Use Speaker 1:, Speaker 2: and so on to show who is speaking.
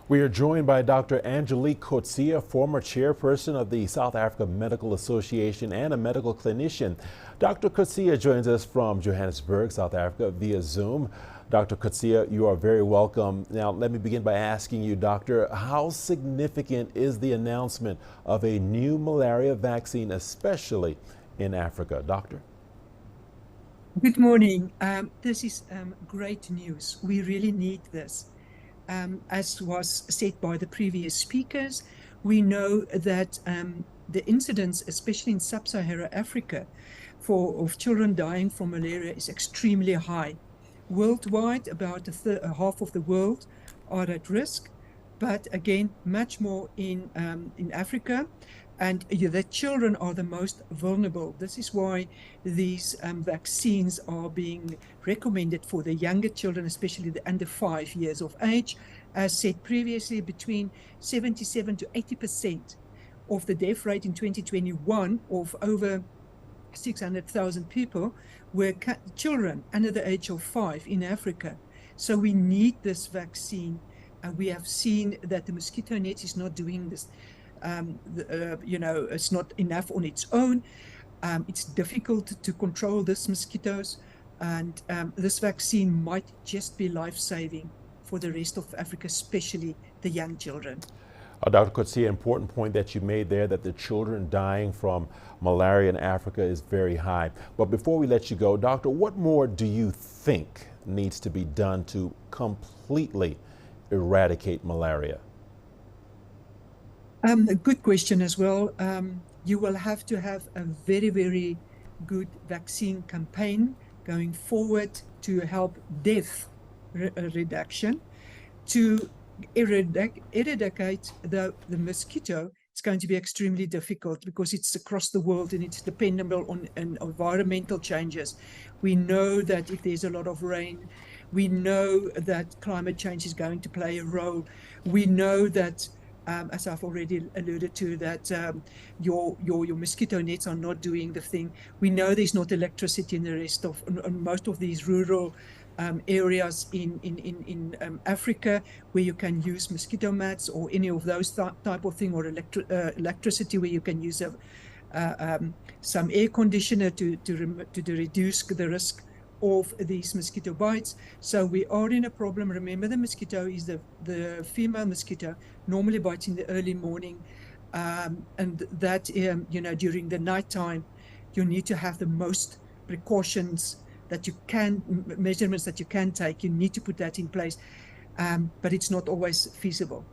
Speaker 1: We are joined by Dr. Angelique Coetzee, former chairperson of the South Africa Medical Association and a medical clinician. Dr. Coetzee joins us from Johannesburg, South Africa via Zoom. Dr. Coetzee, you are very welcome. Now, let me begin by asking you, Doctor, how significant is the announcement of a new malaria vaccine, especially in Africa? Doctor?
Speaker 2: Good morning. This is great news. We really need this. As was said by the previous speakers, we know that the incidence, especially in sub-Saharan Africa, of children dying from malaria is extremely high. Worldwide, about half of the world are at risk, but again, much more in Africa. And the children are the most vulnerable. This is why these vaccines are being recommended for the younger children, especially the under 5 years of age. As said previously, between 77 to 80% of the death rate in 2021 of over 600,000 people were children under the age of 5 in Africa. So we need this vaccine. We have seen that the mosquito net is not doing this. It's not enough on its own. It's difficult to control these mosquitoes, and this vaccine might just be life-saving for the rest of Africa, especially the young children.
Speaker 1: Dr. Coetzee, an important point that you made there, that the children dying from malaria in Africa is very high. But before we let you go, Doctor, what more do you think needs to be done to completely eradicate malaria?
Speaker 2: A good question as well. You will have to have a very, very good vaccine campaign going forward to help death reduction. To eradicate the mosquito, it's going to be extremely difficult because it's across the world and it's dependable on environmental changes. We know that if there's a lot of rain, we know that climate change is going to play a role. We know that as I've already alluded to, that your mosquito nets are not doing the thing. We know there's not electricity in the rest of most of these rural areas in Africa where you can use mosquito mats or any of those type of thing, or electricity where you can use some air conditioner to reduce the risk of these mosquito bites. So we are in a problem. Remember, the mosquito is the female mosquito, normally bites in the early morning, and that during the nighttime you need to have the most precautions that you can, measurements that you can take. You need to put that in place, but it's not always feasible.